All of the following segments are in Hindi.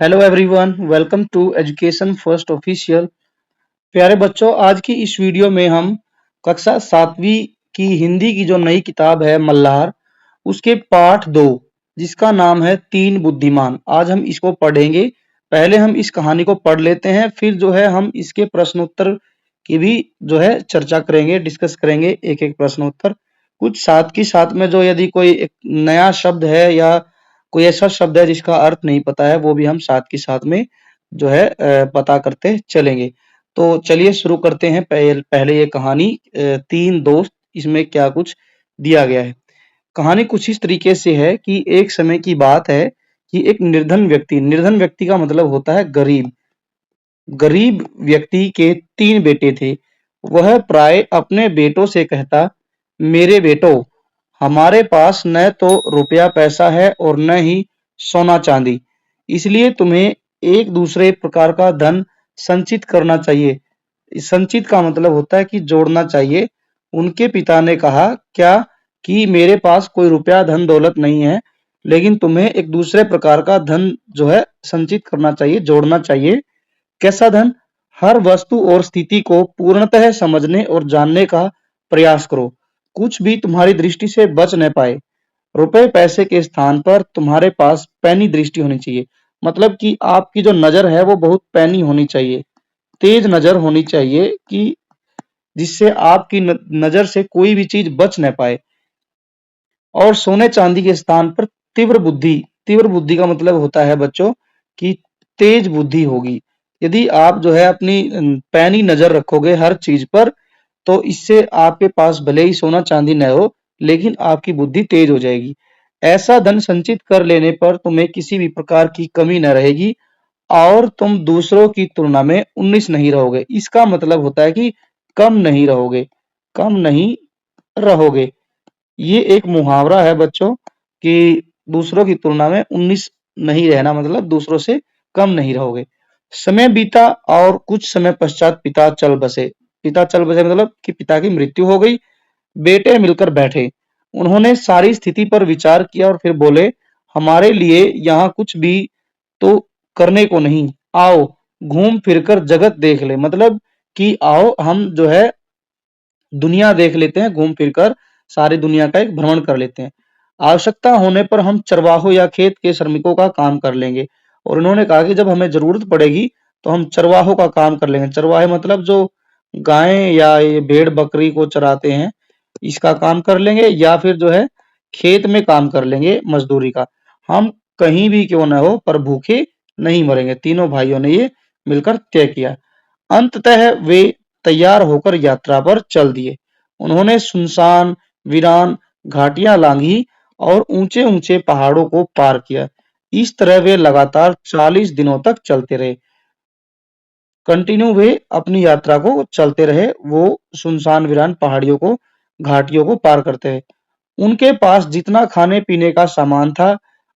Hello everyone, welcome to education first official. प्यारे बच्चों, आज की इस वीडियो में हम कक्षा 7वीं की हिंदी की जो नई किताब है मल्हार, उसके पाठ 2 जिसका नाम है तीन बुद्धिमान, आज हम इसको पढ़ेंगे। पहले हम इस कहानी को पढ़ लेते हैं, फिर जो है हम इसके प्रश्नोत्तर की भी जो है चर्चा करेंगे, डिस्कस करेंगे एक एक प्रश्नोत्तर। कुछ साथ के साथ में जो यदि कोई एक नया शब्द है या कोई ऐसा शब्द है जिसका अर्थ नहीं पता है, वो भी हम साथ के साथ में जो है पता करते चलेंगे। तो चलिए शुरू करते हैं। पहले ये कहानी तीन दोस्त, इसमें क्या कुछ दिया गया है। कहानी कुछ इस तरीके से है कि एक समय की बात है कि एक निर्धन व्यक्ति का मतलब होता है गरीब। गरीब व्यक्ति के तीन बेटे थे। वह प्राय अपने बेटों से कहता, मेरे बेटो, हमारे पास न तो रुपया पैसा है और न ही सोना चांदी, इसलिए तुम्हें एक दूसरे प्रकार का धन संचित करना चाहिए। संचित का मतलब होता है कि जोड़ना चाहिए। उनके पिता ने कहा, क्या कि मेरे पास कोई रुपया धन दौलत नहीं है, लेकिन तुम्हें एक दूसरे प्रकार का धन जो है संचित करना चाहिए, जोड़ना चाहिए। कैसा धन? हर वस्तु और स्थिति को पूर्णतः समझने और जानने का प्रयास करो, कुछ भी तुम्हारी दृष्टि से बच न पाए। रुपए पैसे के स्थान पर तुम्हारे पास पैनी दृष्टि होनी चाहिए। मतलब कि आपकी जो नजर है वो बहुत पैनी होनी चाहिए, तेज नजर होनी चाहिए, कि जिससे आपकी नजर से कोई भी चीज बच न पाए। और सोने चांदी के स्थान पर तीव्र बुद्धि। तीव्र बुद्धि का मतलब होता है बच्चों कि तेज बुद्धि होगी। यदि आप जो है अपनी पैनी नजर रखोगे हर चीज पर, तो इससे आपके पास भले ही सोना चांदी न हो, लेकिन आपकी बुद्धि तेज हो जाएगी। ऐसा धन संचित कर लेने पर तुम्हें किसी भी प्रकार की कमी न रहेगी और तुम दूसरों की तुलना में 19 नहीं रहोगे। इसका मतलब होता है कि कम नहीं रहोगे, कम नहीं रहोगे। ये एक मुहावरा है बच्चों कि दूसरों की तुलना में 19 नहीं रहना, मतलब दूसरों से कम नहीं रहोगे। समय बीता और कुछ समय पश्चात पिता चल बसे। पिता चल बसे मतलब कि पिता की मृत्यु हो गई। बेटे मिलकर बैठे। उन्होंने सारी स्थिति पर विचार किया और फिर बोले, हमारे लिए यहाँ कुछ भी तो करने को नहीं। आओ घूम फिरकर जगत देख ले। मतलब कि आओ हम जो है दुनिया देख लेते हैं, घूम फिरकर सारी दुनिया का एक भ्रमण कर लेते हैं। आवश्यकता होने पर हम चरवाहों या खेत के श्रमिकों का काम कर लेंगे। और इन्होंने कहा कि जब हमें जरूरत पड़ेगी तो हम चरवाहों का काम कर लेंगे। चरवाहे मतलब जो गायें या ये भेड़ बकरी को चराते हैं, इसका काम कर लेंगे, या फिर जो है खेत में काम कर लेंगे मजदूरी का। हम कहीं भी क्यों न हो पर भूखे नहीं मरेंगे। तीनों भाइयों ने ये मिलकर तय किया। अंततः वे तैयार होकर यात्रा पर चल दिए। उन्होंने सुनसान वीरान घाटियां लांघी और ऊंचे ऊंचे पहाड़ों को पार किया। इस तरह वे लगातार 40 दिनों तक चलते रहे। कंटिन्यू वे अपनी यात्रा को चलते रहे। वो सुनसान वीरान पहाड़ियों को, घाटियों को पार करते रहे। उनके पास जितना खाने पीने का सामान था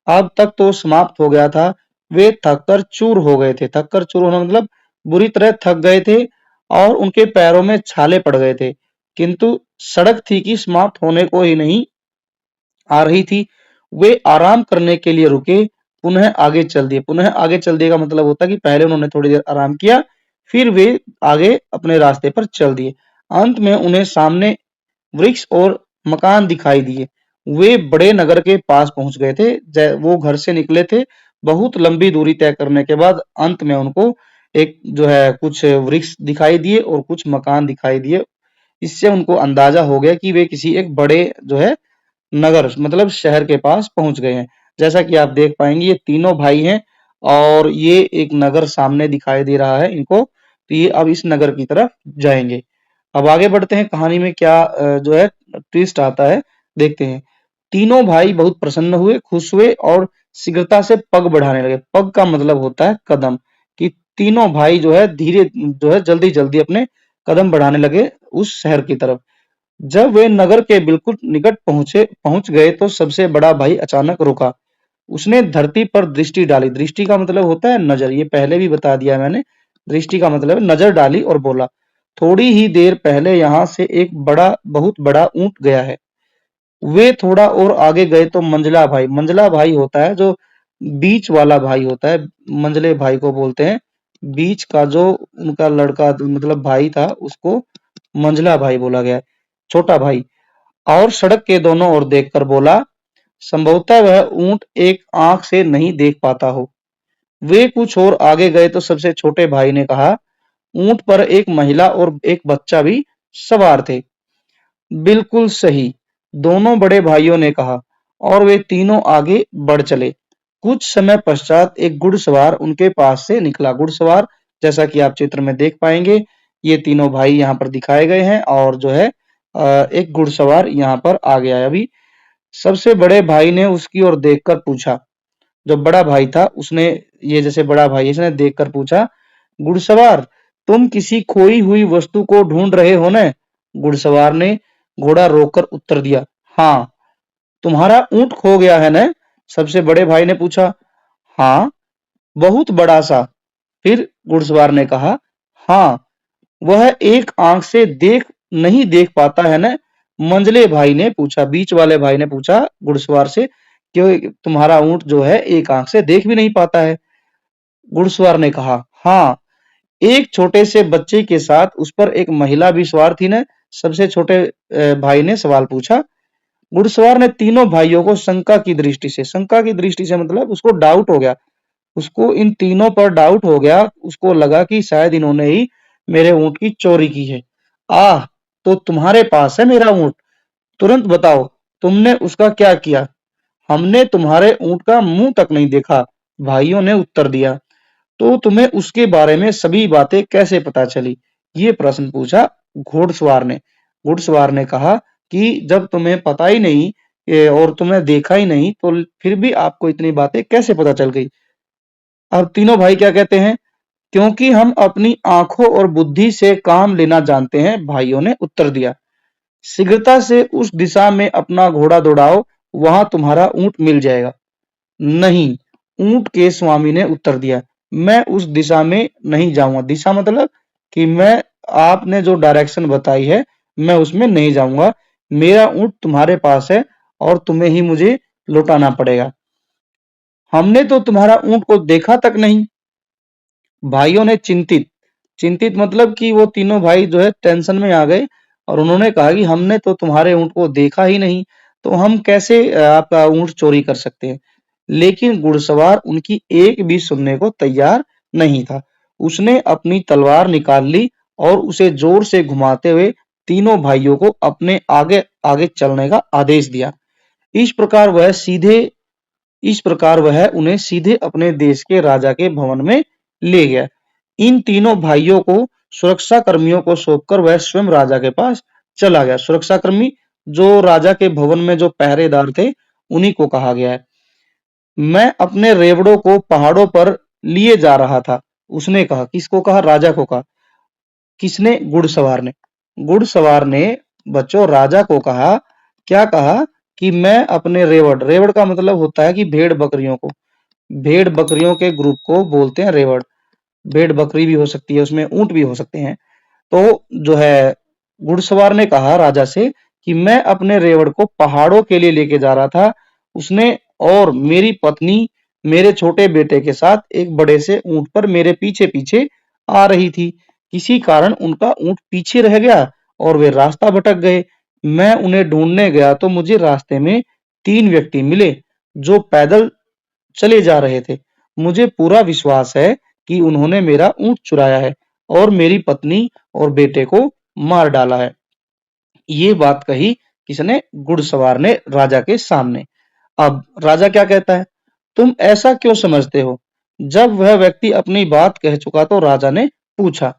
अब तक तो समाप्त हो गया था। वे थक कर चूर हो गए थे। थक कर चूर होना मतलब बुरी तरह थक गए थे और उनके पैरों में छाले पड़ गए थे। किंतु सड़क थी कि समाप्त होने को ही नहीं आ रही थी। वे आराम करने के लिए रुके, पुनः आगे चल दिए। पुनः आगे चल दिए का मतलब होता है कि पहले उन्होंने थोड़ी देर आराम किया, फिर वे आगे अपने रास्ते पर चल दिए। अंत में उन्हें सामने वृक्ष और मकान दिखाई दिए। वे बड़े नगर के पास पहुंच गए थे। वो घर से निकले थे। बहुत लंबी दूरी तय करने के बाद अंत में उनको एक जो है कुछ वृक्ष दिखाई दिए और कुछ मकान दिखाई दिए। इससे उनको अंदाजा हो गया कि वे किसी एक बड़े जो है नगर मतलब शहर के पास पहुंच गए हैं। जैसा कि आप देख पाएंगे ये तीनों भाई हैं और ये एक नगर सामने दिखाई दे रहा है इनको, तो ये अब इस नगर की तरफ जाएंगे। अब आगे बढ़ते हैं, कहानी में क्या जो है ट्विस्ट आता है देखते हैं। तीनों भाई बहुत प्रसन्न हुए, खुश हुए और शीघ्रता से पग बढ़ाने लगे। पग का मतलब होता है कदम, कि तीनों भाई जो है धीरे जो है जल्दी जल्दी अपने कदम बढ़ाने लगे उस शहर की तरफ। जब वे नगर के बिल्कुल निकट पहुंच गए तो सबसे बड़ा भाई अचानक रुका। उसने धरती पर दृष्टि डाली। दृष्टि का मतलब होता है नजर, ये पहले भी बता दिया मैंने। दृष्टि का मतलब है नजर डाली और बोला, थोड़ी ही देर पहले यहाँ से एक बहुत बड़ा ऊंट गया है। वे थोड़ा और आगे गए तो मंझला भाई, मंझला भाई होता है जो बीच वाला भाई होता है, मंझले भाई को बोलते हैं। बीच का जो उनका लड़का मतलब भाई था उसको मंझला भाई बोला गया है, छोटा भाई। और सड़क के दोनों ओर देखकर बोला, संभवतः वह ऊंट एक आंख से नहीं देख पाता हो। वे कुछ और आगे गए तो सबसे छोटे भाई ने कहा, ऊंट पर एक महिला और एक बच्चा भी सवार थे। बिल्कुल सही, दोनों बड़े भाइयों ने कहा, और वे तीनों आगे बढ़ चले। कुछ समय पश्चात एक घुड़सवार उनके पास से निकला। घुड़सवार, जैसा कि आप चित्र में देख पाएंगे, ये तीनों भाई यहाँ पर दिखाए गए हैं, और जो है एक घुड़सवार यहाँ पर आ गया है अभी। सबसे बड़े भाई ने उसकी ओर देखकर पूछा, जो बड़ा भाई था उसने, ये जैसे बड़ा भाई है, इसने देखकर पूछा, घुड़सवार, तुम किसी खोई हुई वस्तु को ढूंढ रहे हो न? घुड़सवार ने घोड़ा रोककर उत्तर दिया, हाँ। तुम्हारा ऊंट खो गया है न? सबसे बड़े भाई ने पूछा। हाँ, बहुत बड़ा सा। फिर घुड़सवार ने कहा, हाँ, वह एक आंख से नहीं देख पाता है न? मंझले भाई ने पूछा, बीच वाले भाई ने पूछा घुड़सवार से, कि तुम्हारा ऊंट जो है एक आंख से देख भी नहीं पाता है। घुड़सवार ने कहा, हाँ, एक छोटे से बच्चे के साथ उस पर एक महिला भी सवार थी न? सबसे छोटे भाई ने सवाल पूछा। घुड़सवार ने तीनों भाइयों को शंका की दृष्टि से मतलब उसको डाउट हो गया, उसको इन तीनों पर डाउट हो गया, उसको लगा कि शायद इन्होंने ही मेरे ऊंट की चोरी की है। आह, तो तुम्हारे पास है मेरा ऊंट, तुरंत बताओ, तुमने उसका क्या किया? हमने तुम्हारे ऊंट का मुंह तक नहीं देखा, भाइयों ने उत्तर दिया। तो तुम्हें उसके बारे में सभी बातें कैसे पता चली? ये प्रश्न पूछा घुड़सवार ने। घुड़सवार ने कहा कि जब तुम्हें पता ही नहीं और तुमने देखा ही नहीं, तो फिर भी आपको इतनी बातें कैसे पता चल गई? अब तीनों भाई क्या कहते हैं? क्योंकि हम अपनी आंखों और बुद्धि से काम लेना जानते हैं, भाइयों ने उत्तर दिया। शीघ्रता से उस दिशा में अपना घोड़ा दौड़ाओ, वहां तुम्हारा ऊंट मिल जाएगा। नहीं, ऊंट के स्वामी ने उत्तर दिया, मैं उस दिशा में नहीं जाऊंगा। दिशा मतलब कि मैं, आपने जो डायरेक्शन बताई है, मैं उसमें नहीं जाऊंगा। मेरा ऊंट तुम्हारे पास है और तुम्हें ही मुझे लौटाना पड़ेगा। हमने तो तुम्हारा ऊंट को देखा तक नहीं। भाइयों ने चिंतित चिंतित मतलब कि वो तीनों भाई जो है टेंशन में आ गए, और उन्होंने कहा कि हमने तो तुम्हारे ऊंट को देखा ही नहीं, तो हम कैसे आपका ऊंट चोरी कर सकते हैं? लेकिन घुड़सवार उनकी एक भी सुनने को तैयार नहीं था। उसने अपनी तलवार निकाल ली और उसे जोर से घुमाते हुए तीनों भाइयों को अपने आगे आगे चलने का आदेश दिया। इस प्रकार वह सीधे इस प्रकार वह उन्हें सीधे अपने देश के राजा के भवन में ले गया। इन तीनों भाइयों को सुरक्षा कर्मियों को सौंपकर वह स्वयं राजा के पास चला गया। सुरक्षा कर्मी जो राजा के भवन में जो पहरेदार थे, उन्हीं को कहा गया है। मैं अपने रेवड़ों को पहाड़ों पर लिए जा रहा था, उसने कहा। किसको कहा? राजा को कहा। किसने? घुड़सवार ने। घुड़सवार ने बच्चों राजा को कहा, क्या कहा? कि मैं अपने रेवड़, रेवड़ का मतलब होता है कि भेड़ बकरियों को, भेड़ बकरियों के ग्रुप को बोलते हैं रेवड़। भेड़ बकरी भी हो सकती है, उसमें ऊंट भी हो सकते हैं। तो जो है घुड़सवार ने कहा राजा से कि मैं अपने रेवड़ को पहाड़ों के लिए लेके जा रहा था, उसने और मेरी पत्नी मेरे छोटे बेटे के साथ एक बड़े से ऊंट पर मेरे पीछे पीछे आ रही थी। किसी कारण उनका ऊंट पीछे रह गया और वे रास्ता भटक गए। मैं उन्हें ढूंढने गया तो मुझे रास्ते में तीन व्यक्ति मिले जो पैदल चले जा रहे थे। मुझे पूरा विश्वास है कि उन्होंने मेरा ऊंट चुराया है और मेरी पत्नी और बेटे को मार डाला है। ये बात कही किसने? घुड़सवार ने राजा के सामने। अब राजा क्या कहता है? तुम ऐसा क्यों समझते हो? जब वह व्यक्ति अपनी बात कह चुका तो राजा ने पूछा,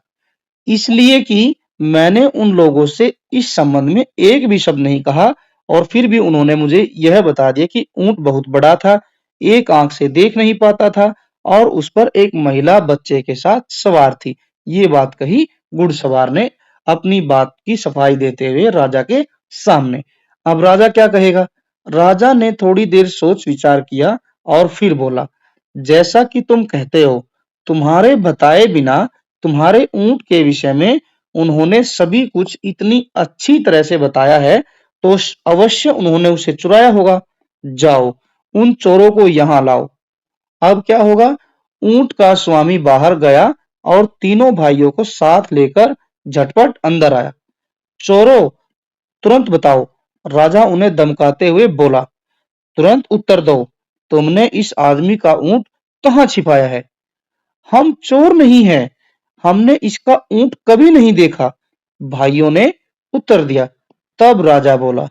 इसलिए कि मैंने उन लोगों से इस संबंध में एक भी शब्द नहीं कहा, और फिर भी उन्होंने मुझे यह बता दिया कि ऊंट बहुत बड़ा था, एक आंख से देख नहीं पाता था, और उस पर एक महिला बच्चे के साथ सवार थी। ये बात कही घुड़सवार ने अपनी बात की सफाई देते हुए राजा के सामने। अब राजा क्या कहेगा? राजा ने थोड़ी देर सोच विचार किया और फिर बोला, जैसा कि तुम कहते हो, तुम्हारे बताए बिना तुम्हारे ऊंट के विषय में उन्होंने सभी कुछ इतनी अच्छी तरह से बताया है, तो अवश्य उन्होंने उसे चुराया होगा। जाओ, उन चोरों को यहां लाओ। अब क्या होगा? ऊंट का स्वामी बाहर गया और तीनों भाइयों को साथ लेकर झटपट अंदर आया। चोरों, तुरंत बताओ, राजा उन्हें धमकाते हुए बोला। तुरंत उत्तर दो, तुमने इस आदमी का ऊंट कहाँ छिपाया है? हम चोर नहीं हैं, हमने इसका ऊंट कभी नहीं देखा, भाइयों ने उत्तर दिया। तब राजा बोला,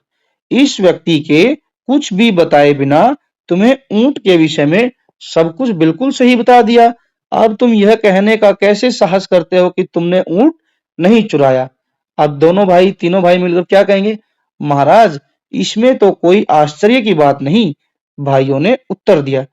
इस व्यक्ति के कुछ भी बताए बिना तुम्हें ऊंट के विषय में सब कुछ बिल्कुल सही बता दिया। अब तुम यह कहने का कैसे साहस करते हो कि तुमने ऊंट नहीं चुराया? अब तीनों भाई मिलकर क्या कहेंगे? महाराज, इसमें तो कोई आश्चर्य की बात नहीं, भाइयों ने उत्तर दिया।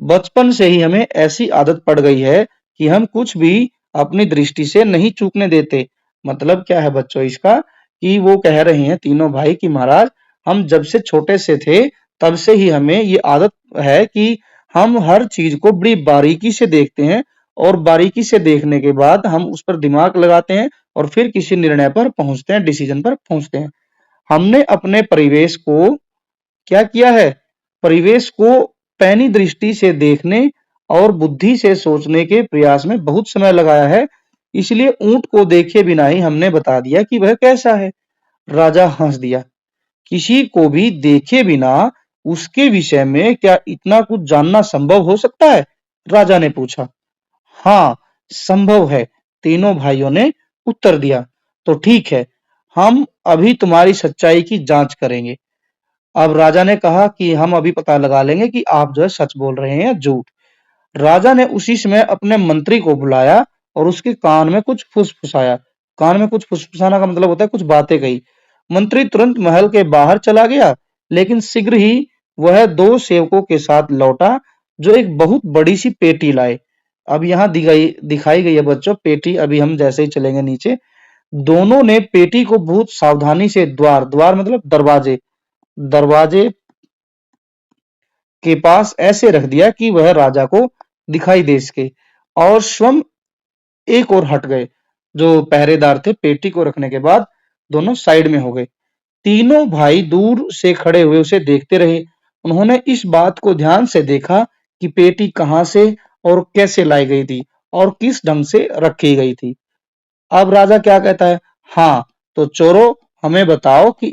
बचपन से ही हमें ऐसी आदत पड़ गई है कि हम कुछ भी अपनी दृष्टि से नहीं चूकने देते। मतलब क्या है बच्चों इसका? कि वो कह रहे हैं तीनों भाई कि महाराज, हम जब से छोटे से थे तब से ही हमें ये आदत है कि हम हर चीज को बड़ी बारीकी से देखते हैं और बारीकी से देखने के बाद हम उस पर दिमाग लगाते हैं और फिर किसी निर्णय पर पहुंचते हैं, डिसीजन पर पहुंचते हैं। हमने अपने परिवेश को क्या किया है? परिवेश को पैनी दृष्टि से देखने और बुद्धि से सोचने के प्रयास में बहुत समय लगाया है, इसलिए ऊंट को देखे बिना ही हमने बता दिया कि वह कैसा है। राजा हंस दिया। किसी को भी देखे बिना उसके विषय में क्या इतना कुछ जानना संभव हो सकता है? राजा ने पूछा। हाँ, संभव है, तीनों भाइयों ने उत्तर दिया। तो ठीक है, हम अभी तुम्हारी सच्चाई की जांच करेंगे। अब राजा ने कहा कि हम अभी पता लगा लेंगे कि आप जो है सच बोल रहे हैं या झूठ। राजा ने उसी समय अपने मंत्री को बुलाया और उसके कान में कुछ फुसफुसाया। कान में कुछ फुसफुसाना का मतलब होता है कुछ बातें कही। मंत्री तुरंत महल के बाहर चला गया, लेकिन शीघ्र ही वह दो सेवकों के साथ लौटा जो एक बहुत बड़ी सी पेटी लाए। अब यहाँ दिखाई गई है बच्चों पेटी। अभी हम जैसे ही चलेंगे नीचे, दोनों ने पेटी को बहुत सावधानी से द्वार द्वार मतलब दरवाजे दरवाजे के पास ऐसे रख दिया कि वह राजा को दिखाई दे सके, और स्वयं एक और हट गए। जो पहरेदार थे पेटी को रखने के बाद दोनों साइड में हो गए। तीनों भाई दूर से खड़े हुए उसे देखते रहे। उन्होंने इस बात को ध्यान से देखा कि पेटी कहां से और कैसे लाई गई थी और किस ढंग से रखी गई थी। अब राजा क्या कहता है? हाँ, तो चोरों, हमें बताओ कि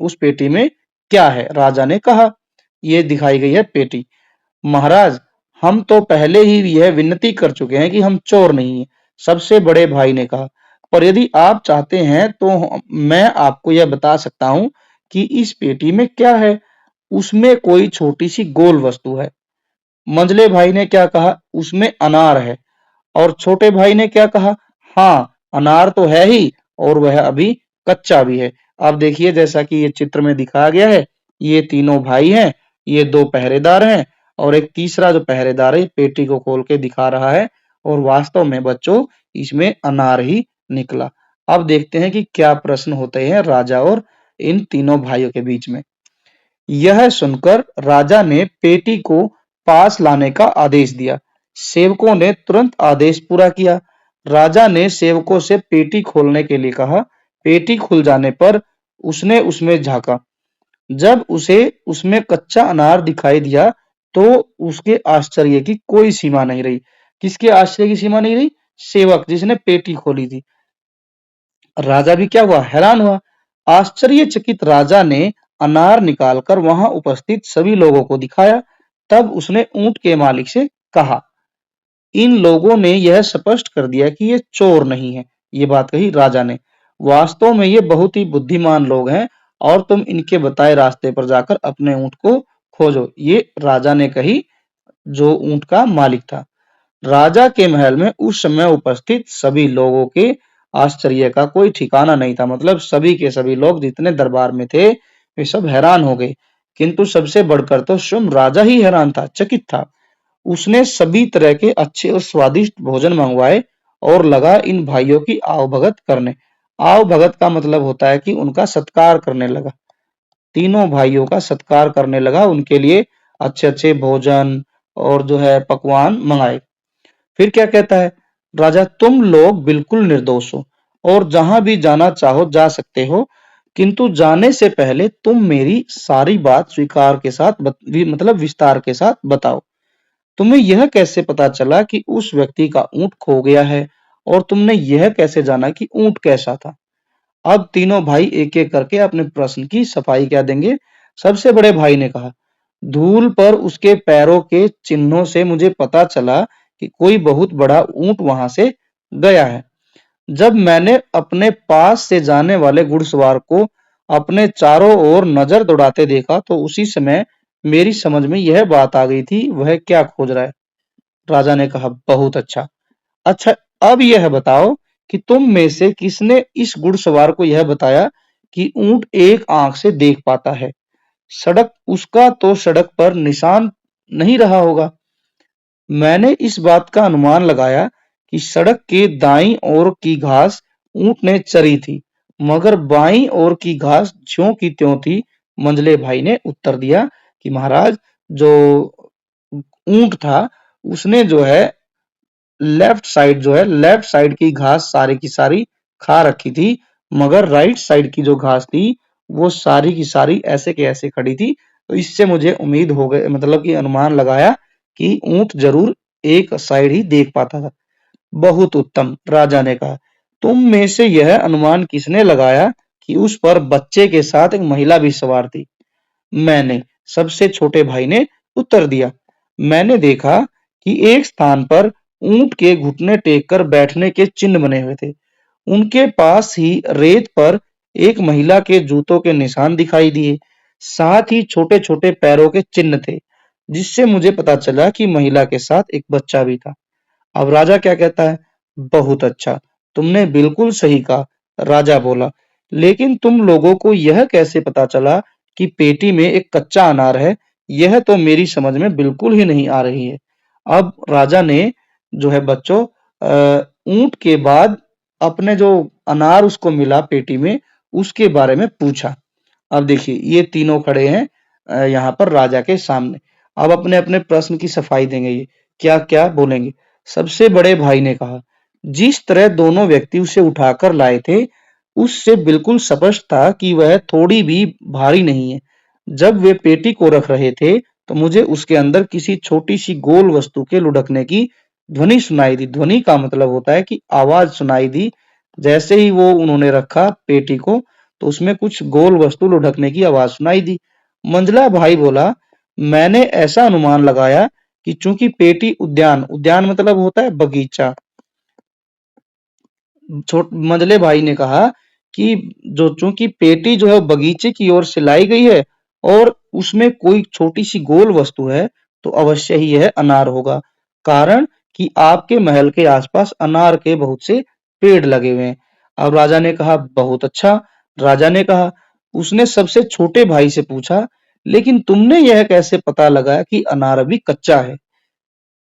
उस पेटी में क्या है? राजा ने कहा, ये दिखाई गई है पेटी। महाराज, हम तो पहले ही यह विनती कर चुके हैं कि हम चोर नहीं हैं, सबसे बड़े भाई ने कहा। पर यदि आप चाहते हैं तो मैं आपको यह बता सकता हूं कि इस पेटी में क्या है। उसमें कोई छोटी सी गोल वस्तु है। मंझले भाई ने क्या कहा? उसमें अनार है। और छोटे भाई ने क्या कहा? हाँ, अनार तो है ही और वह अभी कच्चा भी है। अब देखिए जैसा कि ये चित्र में दिखाया गया है, ये तीनों भाई हैं, ये दो पहरेदार हैं और एक तीसरा जो पहरेदार है पेटी को खोल के दिखा रहा है, और वास्तव में बच्चों इसमें अनार ही निकला। अब देखते हैं कि क्या प्रश्न होते हैं राजा और इन तीनों भाइयों के बीच में। यह सुनकर राजा ने पेटी को पास लाने का आदेश दिया। सेवकों ने तुरंत आदेश पूरा किया। राजा ने सेवकों से पेटी खोलने के लिए कहा। पेटी खुल जाने पर उसने उसमें झांका। जब उसे उसमें कच्चा अनार दिखाई दिया तो उसके आश्चर्य की कोई सीमा नहीं रही। किसके आश्चर्य की सीमा नहीं रही? सेवक जिसने पेटी खोली थी। राजा भी क्या हुआ? हैरान हुआ। आश्चर्यचकित राजा ने अनार निकालकर वहां उपस्थित सभी लोगों को दिखाया। तब उसने ऊंट के मालिक से कहा, इन लोगों ने यह स्पष्ट कर दिया कि ये चोर नहीं है। ये बात कही राजा ने। वास्तव में ये बहुत ही बुद्धिमान लोग हैं और तुम इनके बताए रास्ते पर जाकर अपने ऊंट को खोजो। ये राजा ने कही जो ऊंट का मालिक था। राजा के महल में उस समय उपस्थित सभी लोगों के आश्चर्य का कोई ठिकाना नहीं था। मतलब सभी के सभी लोग जितने दरबार में थे वे सब हैरान हो गए, किंतु सबसे बढ़कर तो स्वयं राजा ही हैरान था, चकित था। उसने सभी तरह के अच्छे और स्वादिष्ट भोजन मंगवाए और लगा इन भाइयों की आवभगत करने। आवभगत का मतलब होता है कि उनका सत्कार करने लगा। तीनों भाइयों का सत्कार करने लगा, उनके लिए अच्छे अच्छे भोजन और जो है पकवान मंगाए। फिर क्या कहता है राजा? तुम लोग बिल्कुल निर्दोष हो और जहां भी जाना चाहो जा सकते हो, किंतु जाने से पहले तुम मेरी सारी बात स्वीकार के साथ मतलब विस्तार के साथ बताओ। तुम्हें यह कैसे पता चला कि उस व्यक्ति का ऊंट खो गया है और तुमने यह कैसे जाना कि ऊंट कैसा था? अब तीनों भाई एक-एक करके अपने प्रश्न की सफाई क्या देंगे। सबसे बड़े भाई ने कहा, धूल पर उसके पैरों के चिन्हों से मुझे पता चला कि कोई बहुत बड़ा ऊंट वहां से गया है। जब मैंने अपने पास से जाने वाले घुड़सवार को अपने चारों ओर नजर दौड़ाते देखा तो उसी समय मेरी समझ में यह बात आ गई थी, वह क्या खोज रहा है। राजा ने कहा, बहुत अच्छा। अच्छा, अब यह बताओ कि तुम में से किसने इस घुड़सवार को यह बताया कि ऊंट एक आंख से देख पाता है। सड़क उसका तो सड़क पर निशान नहीं रहा होगा। मैंने इस बात का अनुमान लगाया कि सड़क के दाईं ओर की घास ऊंट ने चरी थी, मगर बाईं ओर की घास ज्यों की त्यों थी। मंझले भाई ने उत्तर दिया कि महाराज, जो ऊंट था उसने जो है लेफ्ट साइड की घास सारी की सारी खा रखी थी, मगर राइट साइड की जो घास थी वो सारी की सारी ऐसे के ऐसे खड़ी थी। तो इससे मुझे उम्मीद हो गई, मतलब कि अनुमान लगाया कि ऊंट जरूर एक साइड ही देख पाता था। बहुत उत्तम, राजा ने कहा। तुम में से यह अनुमान किसने लगाया कि उस पर बच्चे के साथ एक महिला भी सवार थी? मैंने, सबसे छोटे भाई ने उत्तर दिया। मैंने देखा कि एक स्थान पर ऊंट के घुटने टेक कर बैठने के चिन्ह बने हुए थे। उनके पास ही रेत पर एक महिला के जूतों के निशान दिखाई दिए, साथ ही छोटे छोटे पैरों के चिन्ह थे, जिससे मुझे पता चला कि महिला के साथ एक बच्चा भी था। अब राजा क्या कहता है? बहुत अच्छा, तुमने बिल्कुल सही कहा, राजा बोला। लेकिन तुम लोगों को यह कैसे पता चला कि पेटी में एक कच्चा अनार है? यह तो मेरी समझ में बिल्कुल ही नहीं आ रही है। अब राजा ने जो है बच्चों, ऊंट के बाद अपने जो अनार उसको मिला पेटी में, उसके बारे में पूछा। अब देखिए, ये तीनों खड़े हैं यहाँ पर राजा के सामने। अब अपने अपने प्रश्न की सफाई देंगे। ये क्या क्या बोलेंगे। सबसे बड़े भाई ने कहा, जिस तरह दोनों व्यक्ति उसे उठाकर लाए थे उससे बिल्कुल स्पष्ट था कि वह थोड़ी भी भारी नहीं है। जब वे पेटी को रख रहे थे तो मुझे उसके अंदर किसी छोटी सी गोल वस्तु के लुढ़कने की ध्वनि सुनाई दी। ध्वनि का मतलब होता है कि आवाज सुनाई दी। जैसे ही वो उन्होंने रखा पेटी को, तो उसमें कुछ गोल वस्तु लुढ़कने की आवाज सुनाई दी। मंझला भाई बोला, मैंने ऐसा अनुमान लगाया कि चूंकि पेटी उद्यान, उद्यान मतलब होता है बगीचा। मंझले भाई ने कहा कि जो चूंकि पेटी जो है बगीचे की ओर से लाई गई है और उसमें कोई छोटी सी गोल वस्तु है, तो अवश्य ही यह अनार होगा। कारण कि आपके महल के आसपास अनार के बहुत से पेड़ लगे हुए हैं। अब राजा ने कहा, बहुत अच्छा। राजा ने कहा, उसने सबसे छोटे भाई से पूछा, लेकिन तुमने यह कैसे पता लगाया कि अनार अभी कच्चा है?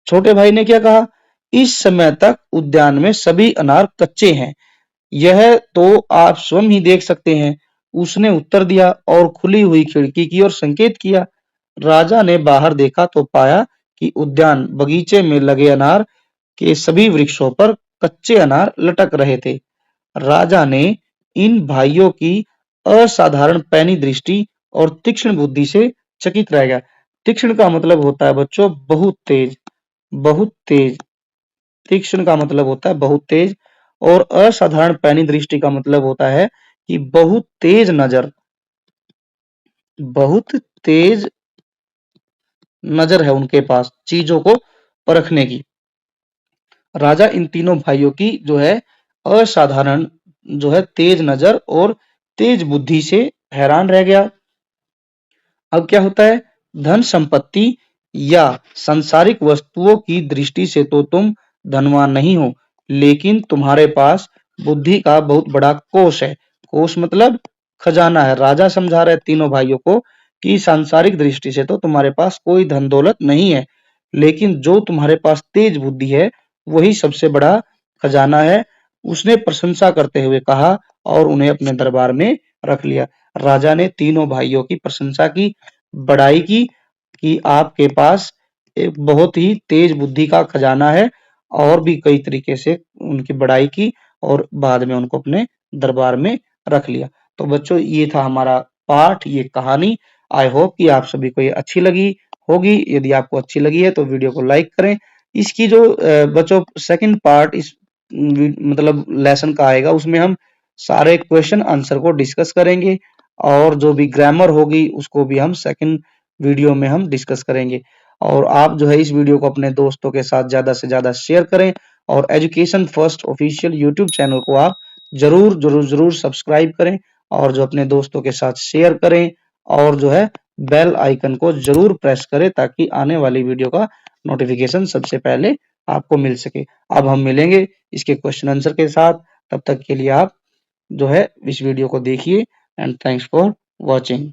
छोटे भाई ने क्या कहा, इस समय तक उद्यान में सभी अनार कच्चे हैं, यह तो आप स्वयं ही देख सकते हैं। उसने उत्तर दिया और खुली हुई खिड़की की ओर संकेत किया। राजा ने बाहर देखा तो पाया कि उद्यान बगीचे में लगे अनार के सभी वृक्षों पर कच्चे अनार लटक रहे थे। राजा ने इन भाइयों की असाधारण पैनी दृष्टि और तीक्ष्ण बुद्धि से चकित रह गया। तीक्ष्ण का मतलब होता है बच्चों बहुत तेज, बहुत तेज। तीक्ष्ण का मतलब होता है बहुत तेज, और असाधारण पैनी दृष्टि का मतलब होता है कि बहुत तेज नजर, बहुत तेज नजर है उनके पास चीजों को परखने की। राजा इन तीनों भाइयों की जो है असाधारण जो है तेज नजर और तेज बुद्धि से हैरान रह गया। अब क्या होता है, धन संपत्ति या सांसारिक वस्तुओं की दृष्टि से तो तुम धनवान नहीं हो, लेकिन तुम्हारे पास बुद्धि का बहुत बड़ा कोष है। कोष मतलब खजाना है। राजा समझा रहे तीनों भाइयों को कि सांसारिक दृष्टि से तो तुम्हारे पास कोई धन दौलत नहीं है, लेकिन जो तुम्हारे पास तेज बुद्धि है वही सबसे बड़ा खजाना है। उसने प्रशंसा करते हुए कहा और उन्हें अपने दरबार में रख लिया। राजा ने तीनों भाइयों की प्रशंसा की, बड़ाई की कि आपके पास एक बहुत ही तेज बुद्धि का खजाना है, और भी कई तरीके से उनकी बड़ाई की और बाद में उनको अपने दरबार में रख लिया। तो बच्चों, ये था हमारा पाठ, ये कहानी। आई होप कि आप सभी को ये अच्छी लगी। होगी। यदि आपको अच्छी लगी है तो वीडियो को लाइक करें। इसकी जो बच्चों सेकंड पार्ट इस मतलब लेसन का आएगा, उसमें हम सारे क्वेश्चन आंसर को डिस्कस करेंगे और जो भी ग्रामर होगी उसको भी हम सेकंड वीडियो में हम डिस्कस करेंगे। और आप जो है इस वीडियो को अपने दोस्तों के साथ ज्यादा से ज्यादा शेयर करें और education first official YouTube channel को आप जरूर जरूर जरूर सब्सक्राइब करें और जो अपने दोस्तों के साथ शेयर करें और जो है बेल आइकन को जरूर प्रेस करें ताकि आने वाली वीडियो का नोटिफिकेशन सबसे पहले आपको मिल सके। अब हम मिलेंगे इसके क्वेश्चन आंसर के साथ, तब तक के लिए आप जो है इस वीडियो को देखिए एंड थैंक्स फॉर वॉचिंग।